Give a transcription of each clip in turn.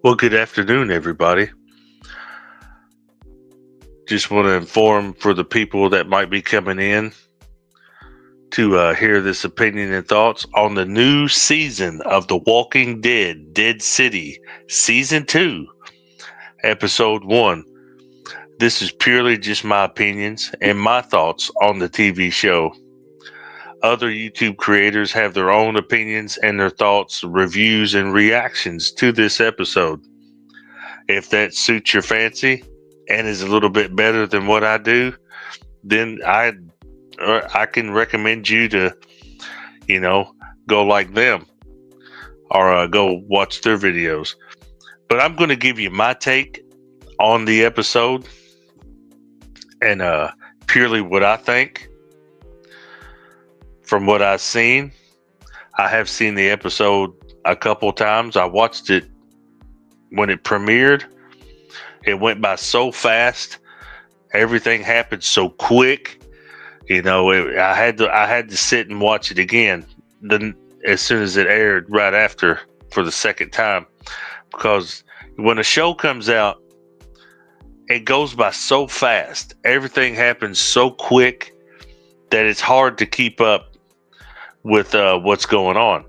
Well, good afternoon, everybody. Just want to inform for the people that might be coming in to hear this opinion and thoughts on the new season of The Walking Dead, Dead City, Season 2, Episode 1. This is purely just my opinions and my thoughts on the TV show. Other YouTube creators have their own opinions and their thoughts, reviews, and reactions to this episode. If that suits your fancy and is a little bit better than what I do, then I can recommend you to, go like them or go watch their videos. But I'm going to give you my take on the episode and purely what I think from what I've seen. I have seen the episode a couple times. I watched it when it premiered. It went by so fast. Everything happened so quick. I had to sit and watch it again. Then, as soon as it aired, right after for the second time, because when a show comes out, it goes by so fast. Everything happens so quick that it's hard to keep up with what's going on.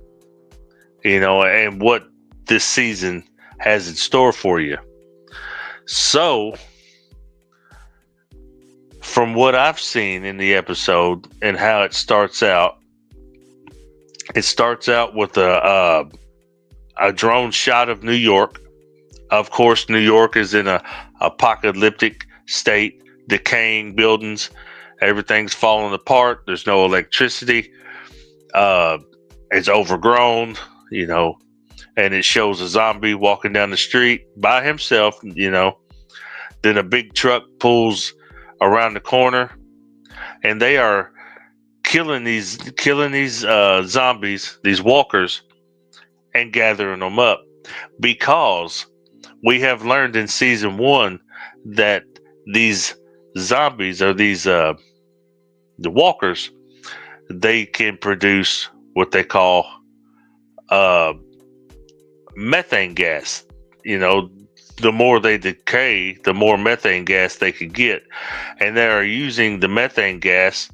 And what this season has in store for you. So, from what I've seen in the episode and how it starts out with a drone shot of New York. Of course, New York is in a apocalyptic state, decaying buildings. Everything's falling apart. There's no electricity. It's overgrown, and it shows a zombie walking down the street by himself, Then a big truck pulls around the corner, and they are killing these zombies, these walkers, and gathering them up, because we have learned in season 1 that these zombies or these the walkers, they can produce what they call methane gas. The more they decay, the more methane gas they can get. And they are using the methane gas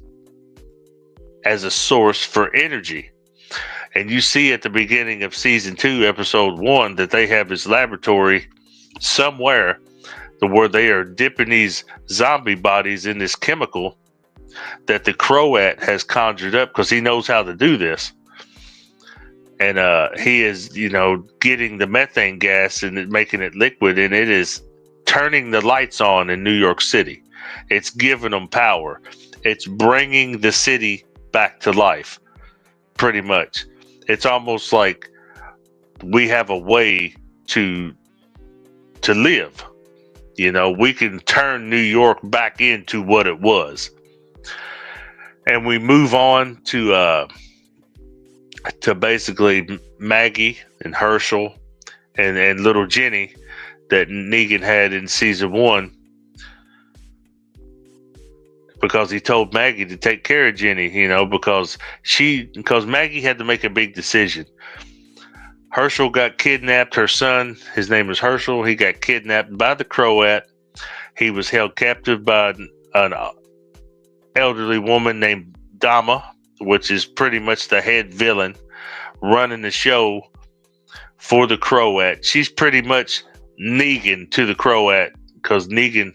as a source for energy. And you see at the beginning of season 2, episode 1, that they have this laboratory somewhere where they are dipping these zombie bodies in this chemical that the Croat has conjured up, because he knows how to do this. And he is, getting the methane gas and making it liquid, and it is turning the lights on in New York City. It's giving them power. It's bringing the city back to life, pretty much. It's almost like we have a way to live. We can turn New York back into what it was. And we move on to basically Maggie and Herschel and little Jenny that Negan had in season 1, because he told Maggie to take care of Jenny, because Maggie had to make a big decision. Herschel got kidnapped. Her son, his name is Herschel. He got kidnapped by the Croat. He was held captive by an elderly woman named Dama, which is pretty much the head villain running the show for the Croat. She's pretty much Negan to the Croat, because Negan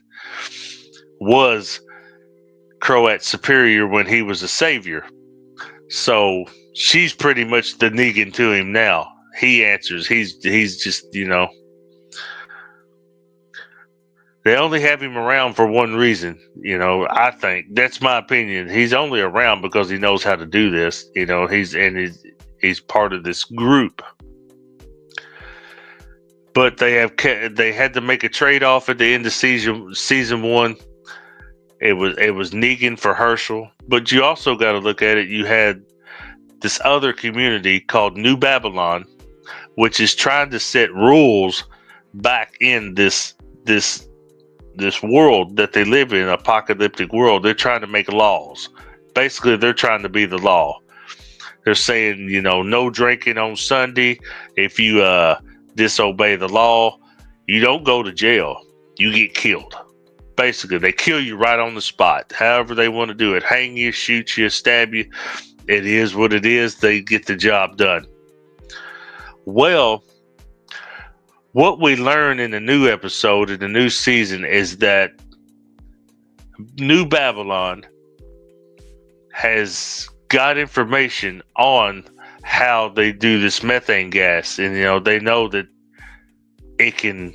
was Croat superior when he was a savior. So she's pretty much the Negan to him now. He answers. He's just, they only have him around for one reason, I think. That's my opinion. He's only around because he knows how to do this. He's part of this group. But they had to make a trade-off at the end of season 1. It was Negan for Herschel. But you also got to look at it. You had this other community called New Babylon, which is trying to set rules back in this world that they live in, apocalyptic world. They're trying to make laws. Basically, they're trying to be the law. They're saying, no drinking on Sunday. If you disobey the law, you don't go to jail. You get killed. Basically, they kill you right on the spot. However they want to do it. Hang you, shoot you, stab you. It is what it is. They get the job done. Well, what we learn in the new episode, in the new season, is that New Babylon has got information on how they do this methane gas. And, they know that it can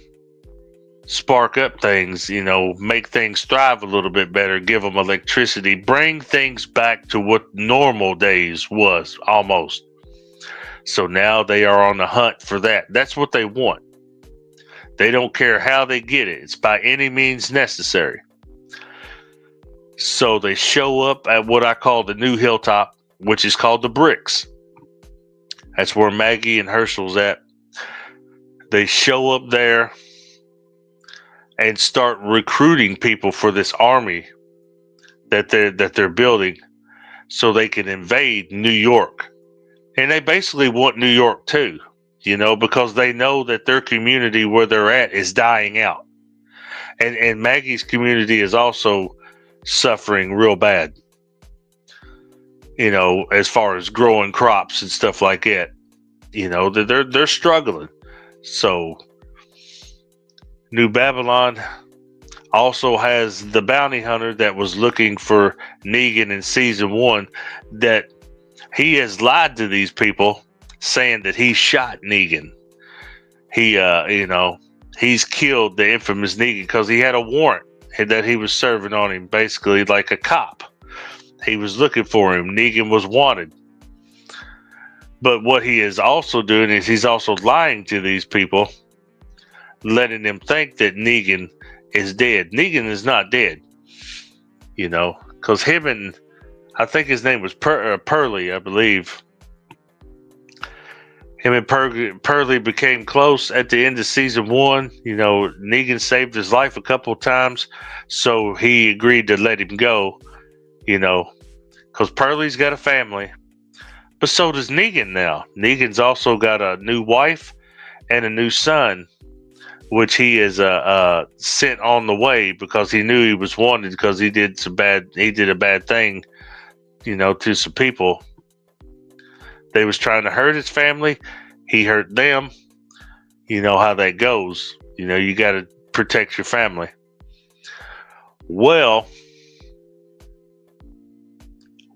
spark up things, make things thrive a little bit better, give them electricity, bring things back to what normal days was almost. So now they are on the hunt for that. That's what they want. They don't care how they get it. It's by any means necessary. So they show up at what I call the new hilltop, which is called the Bricks. That's where Maggie and Herschel's at. They show up there and start recruiting people for this army that they're building so they can invade New York. And they basically want New York too, because they know that their community where they're at is dying out. And Maggie's community is also suffering real bad, as far as growing crops and stuff like that. They're struggling. So New Babylon also has the bounty hunter that was looking for Negan in season 1, that he has lied to these people saying that he shot Negan. He's killed the infamous Negan because he had a warrant that he was serving on him, basically like a cop. He was looking for him. Negan was wanted. But what he is also doing is he's also lying to these people, letting them think that Negan is dead. Negan is not dead, because him and, I think his name was Pearlie, I believe. Him and Pearlie became close at the end of season 1. Negan saved his life a couple of times, so he agreed to let him go, because Pearlie's got a family. But so does Negan now. Negan's also got a new wife and a new son, which he is sent on the way because he knew he was wanted because he did a bad thing, to some people. They was trying to hurt his family. He hurt them. You know how that goes. You got to protect your family. Well,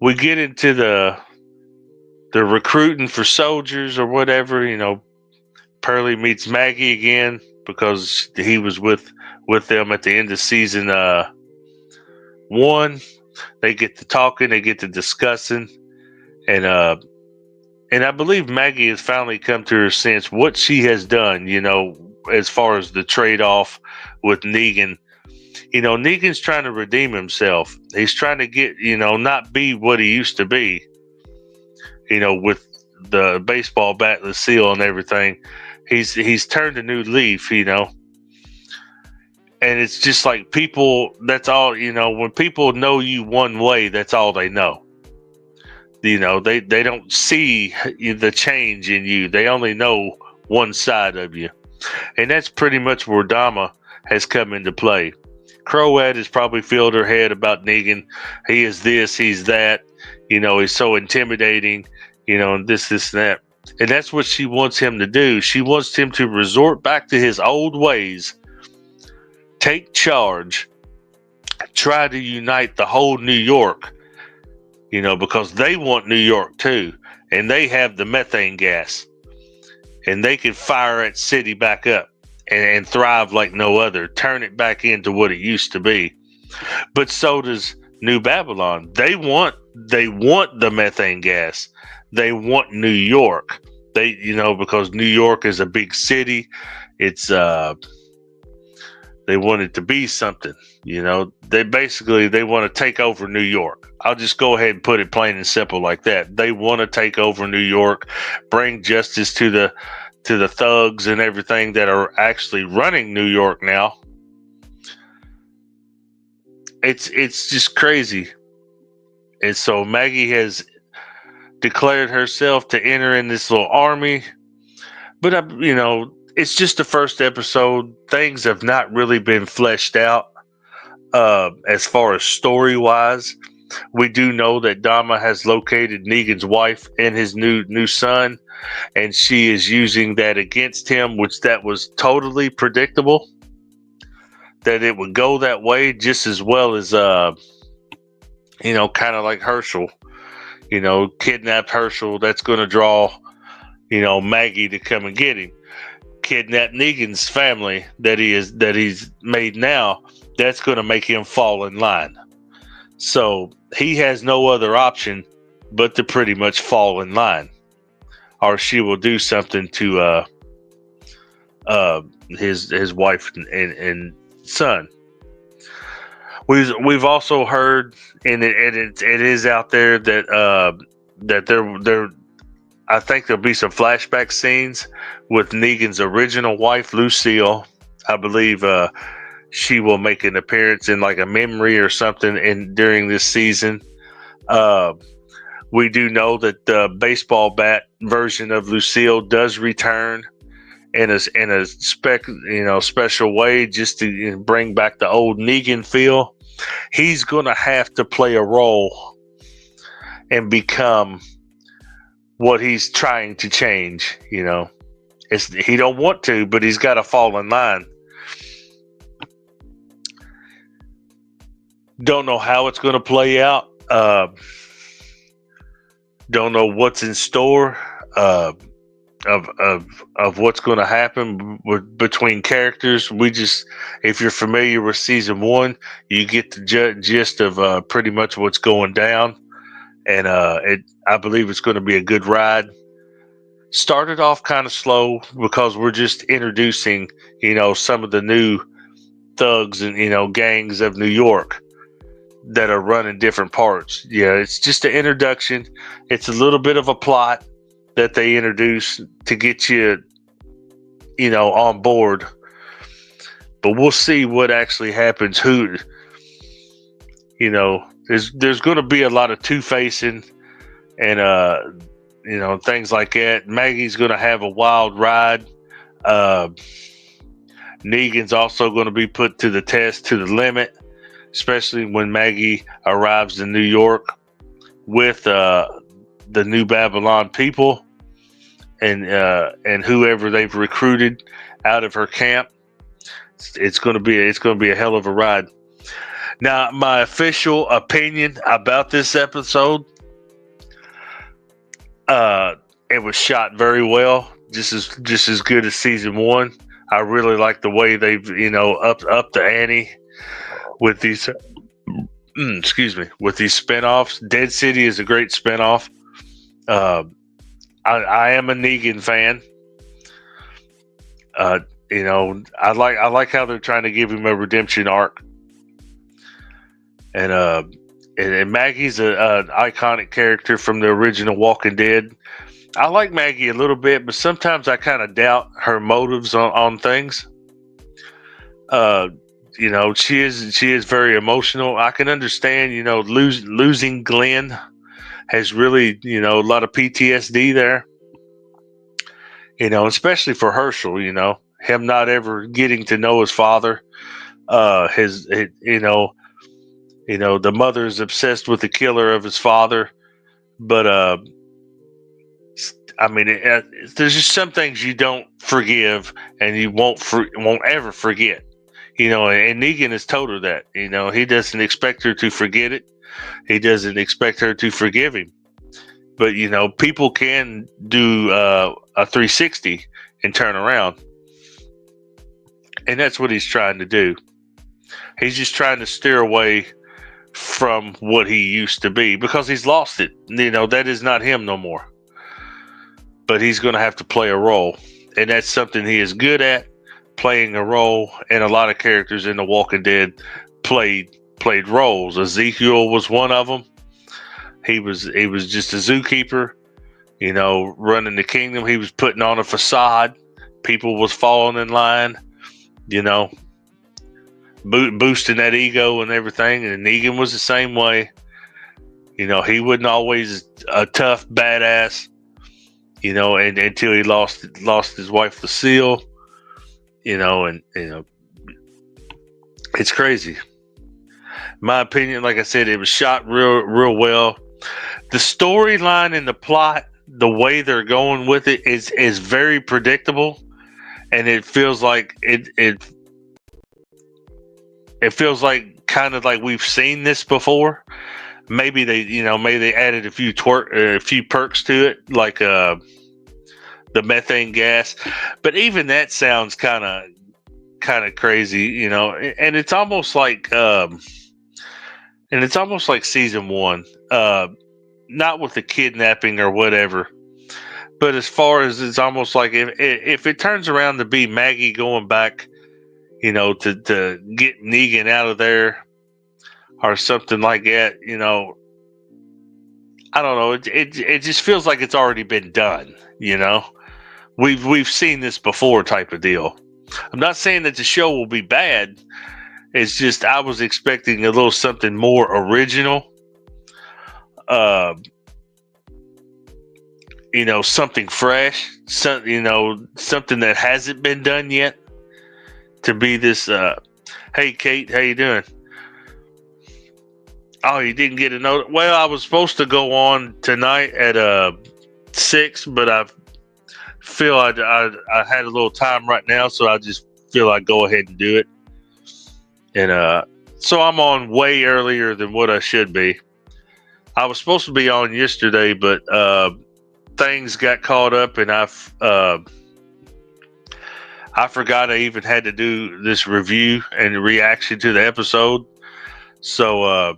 we get into the recruiting for soldiers or whatever. Pearlie meets Maggie again because he was with them at the end of season 1. They get to talking, they get to discussing, and I believe Maggie has finally come to her sense what she has done, as far as the trade-off with Negan. Negan's trying to redeem himself. He's trying to get, not be what he used to be, with the baseball bat, the seal and everything. He's turned a new leaf, and it's just like people, that's all, when people know you one way, that's all they know. They don't see the change in you. They only know one side of you. And that's pretty much where Dama has come into play. Croat has probably filled her head about Negan. He is this, he's that. He's so intimidating, and this, and that. And that's what she wants him to do. She wants him to resort back to his old ways, take charge, try to unite the whole New York, because they want New York too. And they have the methane gas. And they can fire that city back up and thrive like no other, turn it back into what it used to be. But so does New Babylon. They want the methane gas. They want New York. Because New York is a big city. It's they want it to be something. They want to take over New York. I'll just go ahead and put it plain and simple like that. They want to take over New York, bring justice to the thugs and everything that are actually running New York now. It's just crazy. And so Maggie has declared herself to enter in this little army. But it's just the first episode. Things have not really been fleshed out as far as story wise. We do know that Dama has located Negan's wife and his new son, and she is using that against him, which that was totally predictable that it would go that way, just as well as kind of like Herschel, kidnapped Herschel. That's going to draw Maggie to come and get him. Kidnap Negan's family that he's made now. That's going to make him fall in line. So he has no other option but to pretty much fall in line, or she will do something to his wife and son. We've also heard, and it is out there that there I think there'll be some flashback scenes with Negan's original wife, Lucille. I believe she will make an appearance in like a memory or something during this season. We do know that the baseball bat version of Lucille does return in a special way, just to bring back the old Negan feel. He's gonna have to play a role and become what he's trying to change. He don't want to, but he's got to fall in line. Don't know how it's going to play out. Don't know what's in store of what's going to happen between characters. If you're familiar with season 1, you get the gist of pretty much what's going down, and I believe it's going to be a good ride. Started off kind of slow because we're just introducing, some of the new thugs and gangs of New York that are running different parts. Yeah, it's just an introduction. It's a little bit of a plot that they introduce to get you, on board. But we'll see what actually happens. There's going to be a lot of two-facing and things like that. Maggie's going to have a wild ride. Negan's also going to be put to the test, to the limit, especially when Maggie arrives in New York with the New Babylon people and whoever they've recruited out of her camp. It's going to be a hell of a ride. Now, my official opinion about this episode. It was shot very well, just as good as season 1. I really like the way they've upped the ante with these with these spinoffs. Dead City is a great spinoff. I am a Negan fan. I like how they're trying to give him a redemption arc, and Maggie's an iconic character from the original Walking Dead. I like Maggie a little bit, but sometimes I kind of doubt her motives on things. She is very emotional. I can understand, losing Glenn has really, a lot of PTSD there. Especially for Herschel, him not ever getting to know his father. The mother's obsessed with the killer of his father, but there's just some things you don't forgive and you won't ever forget. And Negan has told her that. He doesn't expect her to forget it. He doesn't expect her to forgive him. But people can do a 360 and turn around, and that's what he's trying to do. He's just trying to steer away from what he used to be because he's lost it. That is not him no more. But he's going to have to play a role, and that's something he is good at, playing a role. And a lot of characters in The Walking Dead played roles. Ezekiel was one of them. He was just a zookeeper, running the kingdom. He was putting on a facade. People was falling in line, boosting that ego and everything. And Negan was the same way. He wasn't always a tough badass, and until he lost his wife Lucille. and it's crazy. My opinion, like I said, it was shot real well. The storyline and the plot, the way they're going with it is very predictable, and it feels like it feels like kind of like we've seen this before. Maybe they added a few perks to it, like the methane gas, but even that sounds kind of crazy, and it's almost like season one, not with the kidnapping or whatever, but as far as it's almost like if it turns around to be Maggie going back, to get Negan out of there or something like that, I don't know. It just feels like it's already been done, We've seen this before type of deal. I'm not saying that the show will be bad. It's just I was expecting a little something more original. Something fresh, something that hasn't been done yet. To be this, hey Kate, how you doing? Oh, you didn't get a note? Well, I was supposed to go on tonight at 6, but I feel I had a little time right now, so I just feel I'd go ahead and do it. And so I'm on way earlier than what I should be. I was supposed to be on yesterday, but things got caught up, and I forgot I even had to do this review and reaction to the episode. So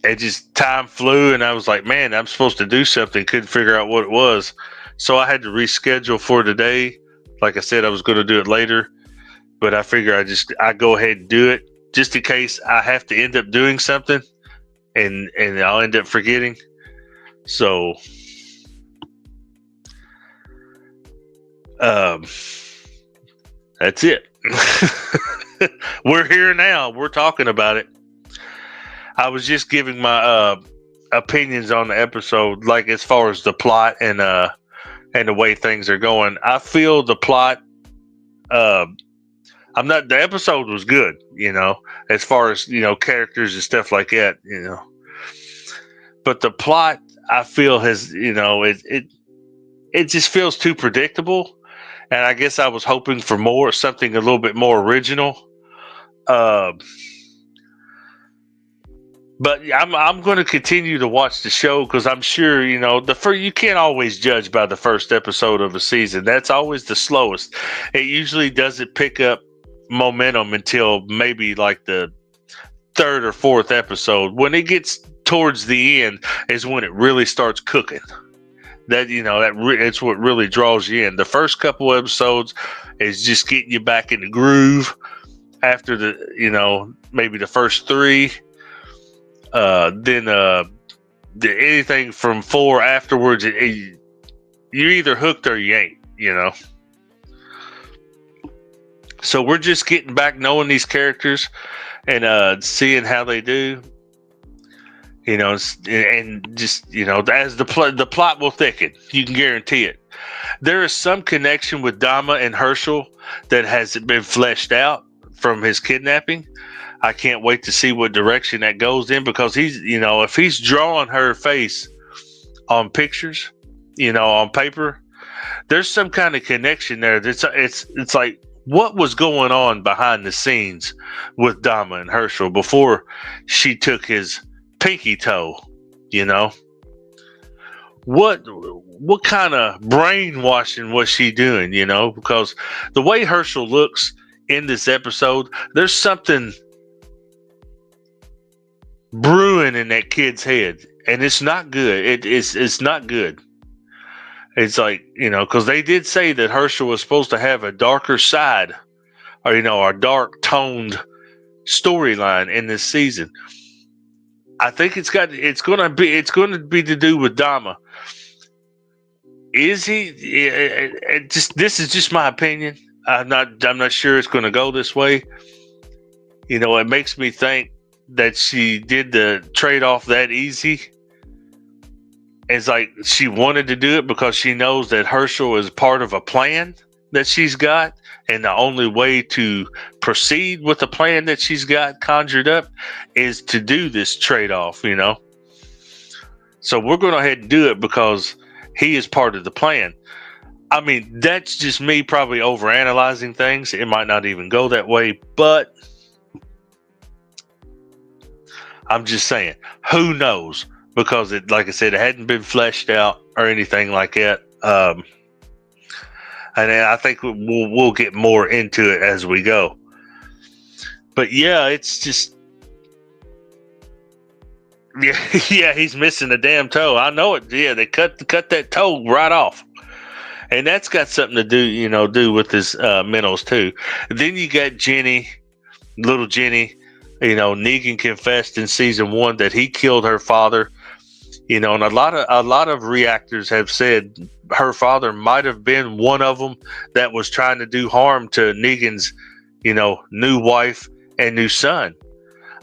it just time flew, and I was like, man, I'm supposed to do something. Couldn't figure out what it was. So I had to reschedule for today. Like I said, I was going to do it later, but I figure I go ahead and do it just in case I have to end up doing something and I'll end up forgetting. So that's it. We're here now. We're talking about it. I was just giving my opinions on the episode, like as far as the plot and the way things are going. I feel the plot. The episode was good, as far as characters and stuff like that, But the plot, I feel, has it just feels too predictable. And I guess I was hoping for something a little bit more original. But I'm going to continue to watch the show because I'm sure, you can't always judge by the first episode of a season. That's always the slowest. It usually doesn't pick up momentum until maybe like the third or fourth episode. When it gets towards the end is when it really starts cooking. It's what really draws you in. The first couple episodes is just getting you back in the groove. After maybe the first 3, then anything from 4 afterwards, you're either hooked or you ain't. So we're just getting back knowing these characters and seeing how they do. And just as the plot will thicken, you can guarantee it. There is some connection with Dama and Herschel that hasn't been fleshed out from his kidnapping. I can't wait to see what direction that goes in, because he's, if he's drawing her face on pictures, on paper, there's some kind of connection there. It's like, what was going on behind the scenes with Dama and Herschel before she took his pinky toe? What kind of brainwashing was she doing? Because the way Herschel looks in this episode, there's something brewing in that kid's head, and it's not good. It's not good. It's like, because they did say that Herschel was supposed to have a darker side, or a dark toned storyline in this season. I think it's going to be to do with Dama. Is he? This is just my opinion. I'm not sure it's going to go this way. It makes me think that she did the trade-off that easy. It's like she wanted to do it because she knows that Herschel is part of a plan, that she's got, and the only way to proceed with the plan that she's got conjured up is to do this trade-off, So we're going to go ahead and do it because he is part of the plan. I mean, that's just me probably overanalyzing things. It might not even go that way, but I'm just saying, who knows? Because like I said, it hadn't been fleshed out or anything like that. And I think we'll get more into it as we go. But yeah, it's just, yeah, he's missing a damn toe. I know it. Yeah, they cut that toe right off, and that's got something to do with his minnows too. Then you got Jenny, little Jenny. Negan confessed in season 1 that he killed her father. And a lot of reactors have said her father might have been one of them that was trying to do harm to Negan's, new wife and new son.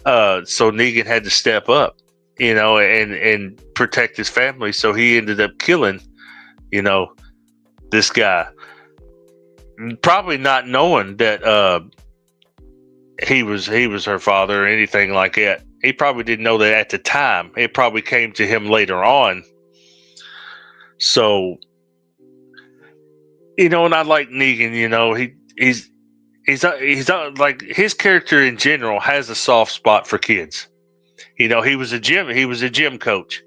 So Negan had to step up, and protect his family. So he ended up killing, this guy, probably not knowing that he was her father or anything like that. He probably didn't know that at the time. It probably came to him later on. So, and I like Negan. He's like, his character in general has a soft spot for kids. He was a gym coach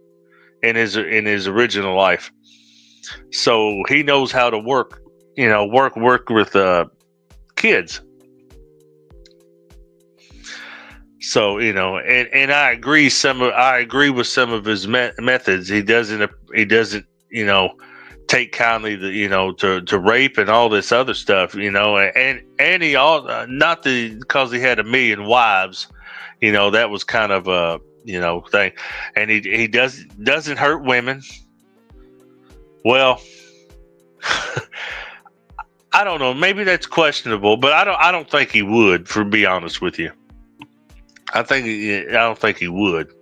in his original life. So he knows how to work with kids. So and I agree with some of his methods. He doesn't take kindly to rape and all this other stuff, and he not because he had 1 million wives, that was kind of a thing, and he doesn't hurt women. Well, I don't know, maybe that's questionable, but I don't think he would, for be honest with you. I don't think he would.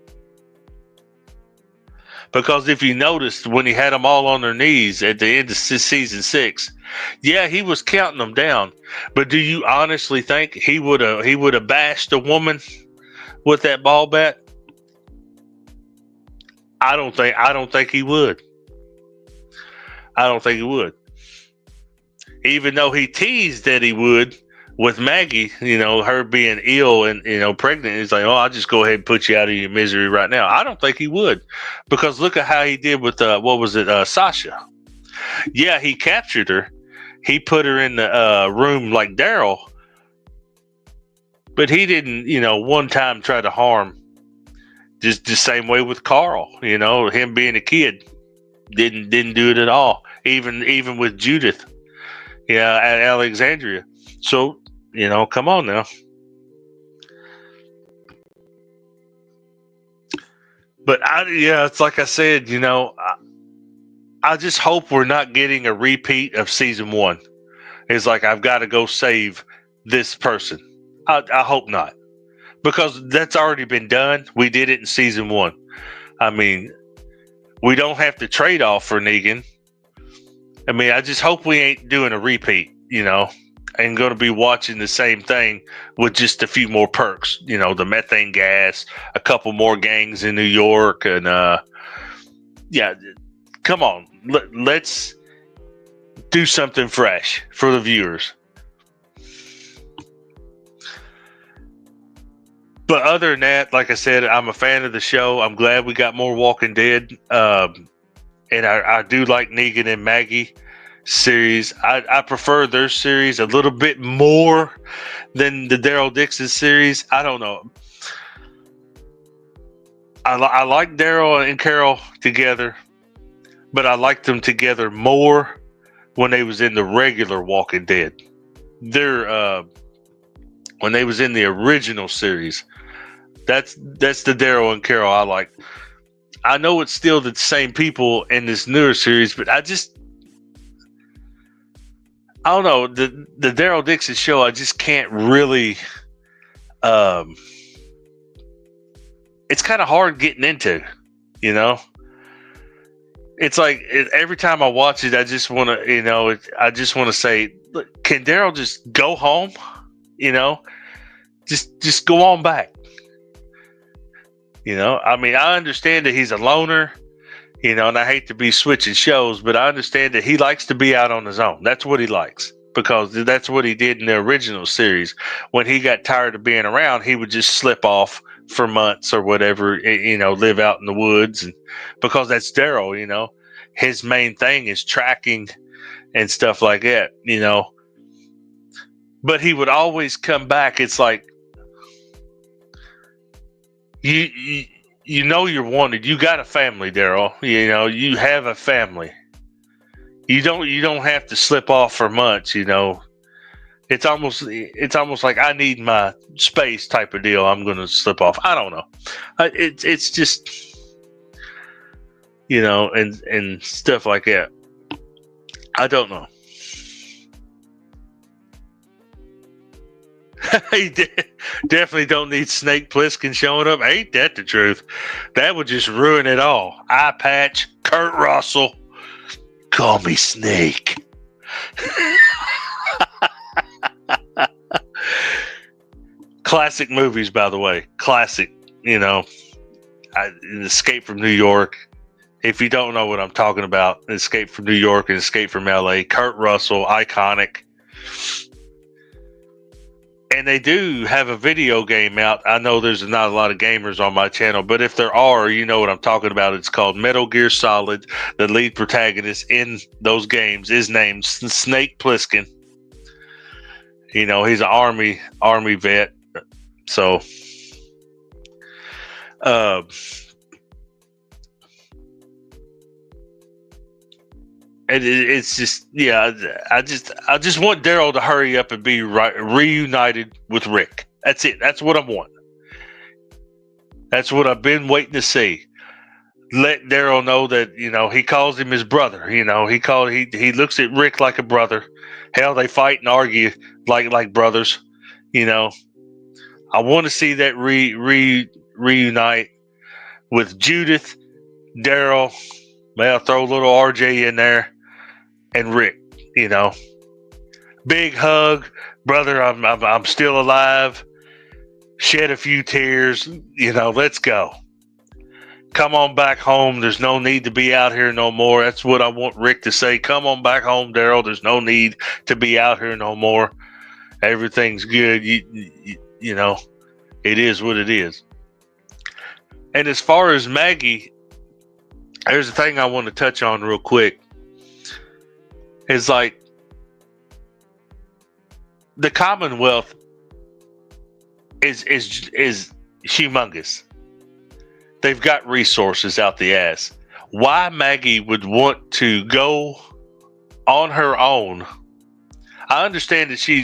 Because if you noticed, when he had them all on their knees at the end of season 6, yeah, he was counting them down. But do you honestly think he would have bashed a woman with that ball bat? I don't think he would. I don't think he would. Even though he teased that he would with Maggie, her being ill and, pregnant. He's like, oh, I'll just go ahead and put you out of your misery right now. I don't think he would, because look at how he did with, Sasha. Yeah, he captured her. He put her in the room like Daryl, but he didn't, one time try to harm. Just the same way with Carl, him being a kid, didn't do it at all. Even with Judith, at Alexandria. So, come on now. But it's like I said, I just hope we're not getting a repeat of season 1. It's like, I've got to go save this person. I hope not, because that's already been done. We did it in season 1. I mean, we don't have to trade off for Negan. I mean, I just hope we ain't doing a repeat, and going to be watching the same thing with just a few more perks, the methane gas, a couple more gangs in New York, and come on, let's do something fresh for the viewers. But other than that, like I said, I'm a fan of the show. I'm glad we got more Walking Dead, and I do like Negan and Maggie series. I prefer their series a little bit more than the Daryl Dixon series. I don't know. I like Daryl and Carol together, but I liked them together more when they was in the regular Walking Dead. When they was in the original series, that's the Daryl and Carol I like. I know it's still the same people in this newer series, but I don't know, the Daryl Dixon show. I just can't really. It's kind of hard getting into, It's like every time I watch it, I just want to, I just want to say can Daryl just go home? You know, just go on back. I mean, I understand that he's a loner, and I hate to be switching shows, but I understand that he likes to be out on his own. That's what he likes, because that's what he did in the original series. When he got tired of being around, he would just slip off for months or whatever, live out in the woods. And because that's Daryl, his main thing is tracking and stuff like that, but he would always come back. It's like, you're wanted. You got a family, Daryl. You have a family. You don't have to slip off for months. It's almost like I need my space type of deal. I'm going to slip off. I don't know. It's just and stuff like that. I don't know. He definitely don't need Snake Plissken showing up. Ain't that the truth? That would just ruin it all. Eye patch, Kurt Russell. Call me Snake. Classic movies, by the way. Classic, Escape from New York. If you don't know what I'm talking about, Escape from New York and Escape from LA. Kurt Russell, iconic. And they do have a video game out. I know there's not a lot of gamers on my channel, but if there are, you know what I'm talking about. It's called Metal Gear Solid. The lead protagonist in those games is named Snake Plissken. He's an army vet. So, and it's just, yeah, I just want Daryl to hurry up and be reunited with Rick. That's it. That's what I want. That's what I've been waiting to see. Let Daryl know that, he calls him his brother. He looks at Rick like a brother. Hell, they fight and argue like brothers. I want to see that reunite with Judith, Daryl. May I throw a little RJ in there? And Rick, big hug, brother. I'm still alive. Shed a few tears. Let's go. Come on back home. There's no need to be out here no more. That's what I want Rick to say. Come on back home, Daryl. There's no need to be out here no more. Everything's good. It is what it is. And as far as Maggie, there's a thing I want to touch on real quick. It's like the Commonwealth is humongous. They've got resources out the ass. Why Maggie would want to go on her own? I understand that she,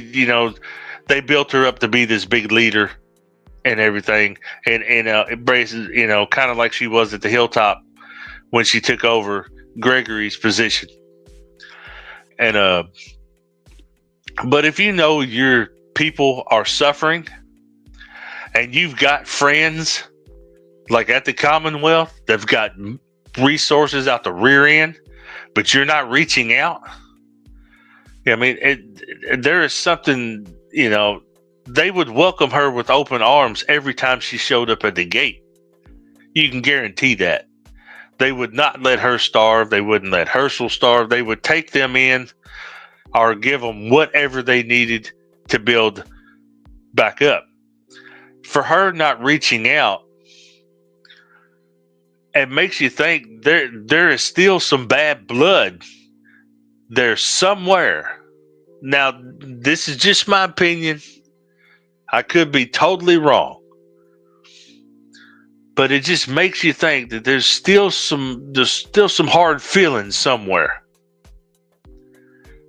they built her up to be this big leader and everything, and embraces, kind of like she was at the Hilltop when she took over Gregory's position. And but if your people are suffering and you've got friends like at the Commonwealth that've got resources out the rear end, but you're not reaching out, I mean, there is something, they would welcome her with open arms every time she showed up at the gate. You can guarantee that. They would not let her starve. They wouldn't let Herschel starve. They would take them in or give them whatever they needed to build back up. For her not reaching out, it makes you think there is still some bad blood there somewhere. Now, this is just my opinion. I could be totally wrong. But it just makes you think that there's still some hard feelings somewhere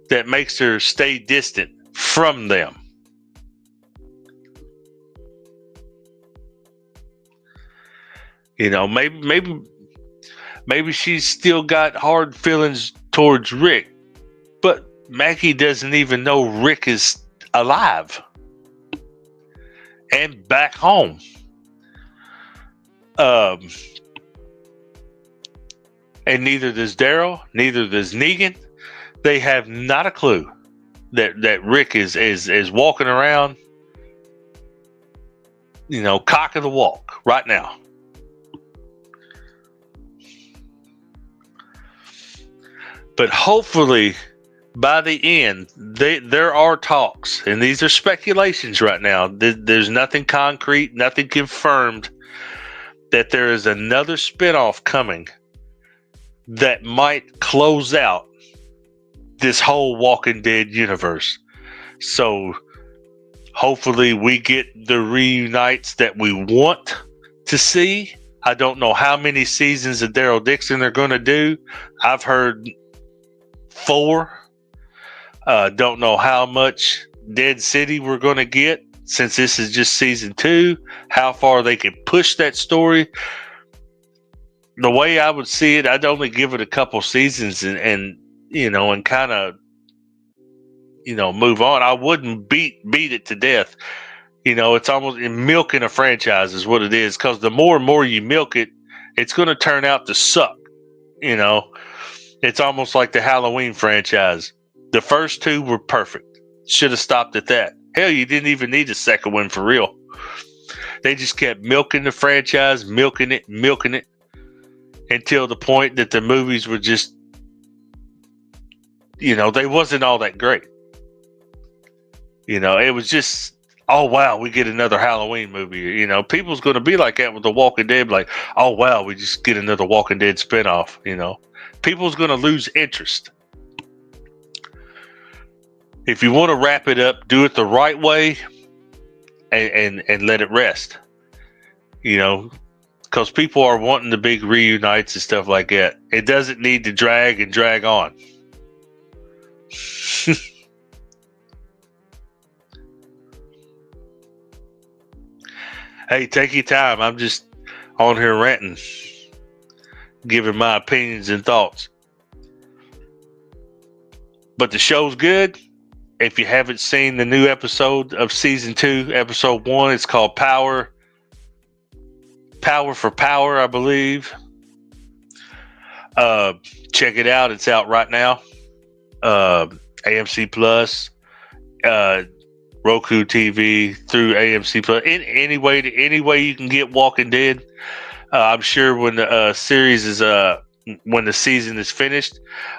that makes her stay distant from them. Maybe she's still got hard feelings towards Rick, but Maggie doesn't even know Rick is alive and back home. And neither does Daryl, neither does Negan. They have not a clue. that Rick is walking around, cock of the walk right now. But hopefully, by the end, there are talks, and these are speculations right now. There's nothing concrete, nothing confirmed, that there is another spinoff coming that might close out this whole Walking Dead universe. So hopefully we get the reunites that we want to see. I don't know how many seasons of Daryl Dixon they're going to do. I've heard 4. Don't know how much Dead City we're going to get, since this is just season 2. How far they can push that story. The way I would see it, I'd only give it a couple seasons and kind of move on. I wouldn't beat it to death. It's almost milking a franchise is what it is, because the more and more you milk it, it's going to turn out to suck. It's almost like the Halloween franchise. The first 2 were perfect. Should have stopped at that. Hell, you didn't even need a second one for real. They just kept milking the franchise, milking it, until the point that the movies were just, they wasn't all that great. It was just, oh wow, we get another Halloween movie. People's going to be like that with The Walking Dead, like, oh wow, we just get another Walking Dead spinoff. People's going to lose interest. If you want to wrap it up, do it the right way, and let it rest. Because people are wanting the big reunites and stuff like that. It doesn't need to drag on. Hey, take your time. I'm just on here ranting, giving my opinions and thoughts. But the show's good. If you haven't seen the new episode of season 2, episode 1, it's called Power for Power, I believe. Check it out. It's out right now. AMC Plus, Roku TV, through AMC Plus. Any way you can get Walking Dead. I'm sure when the series is when the season is finished,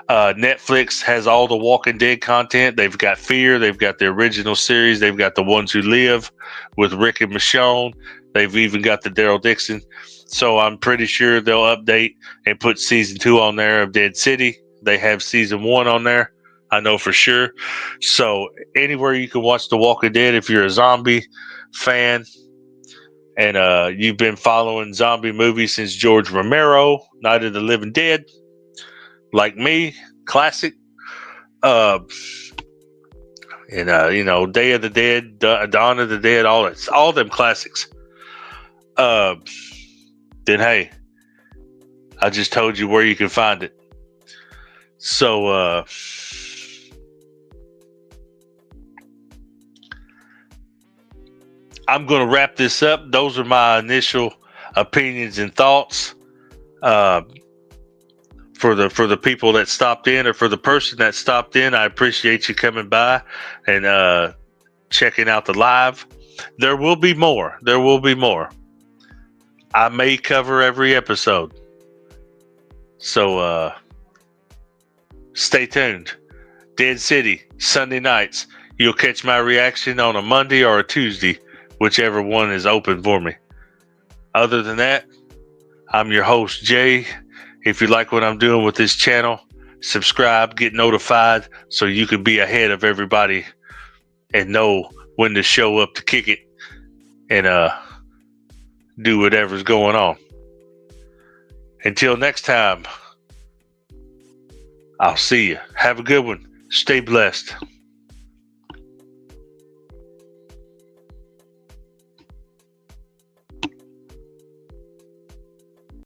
Netflix has all the Walking Dead content. They've got Fear. They've got the original series. They've got The Ones Who Live with Rick and Michonne. They've even got the Daryl Dixon. So I'm pretty sure they'll update and put season 2 on there of Dead City. They have season 1 on there. I know for sure. So anywhere you can watch The Walking Dead, if you're a zombie fan and you've been following zombie movies since George Romero, Night of the Living Dead, like me, classic. Day of the Dead, Dawn of the Dead, all them classics. Then hey, I just told you where you can find it. So I'm going to wrap this up. Those are my initial opinions and thoughts. For the people that stopped in, or for the person that stopped in, I appreciate you coming by and checking out the live. There will be more. I may cover every episode. So stay tuned. Dead City, Sunday nights. You'll catch my reaction on a Monday or a Tuesday, whichever one is open for me. Other than that, I'm your host, Jay. If you like what I'm doing with this channel, subscribe, get notified so you can be ahead of everybody and know when to show up to kick it and do whatever's going on. Until next time, I'll see you. Have a good one. Stay blessed.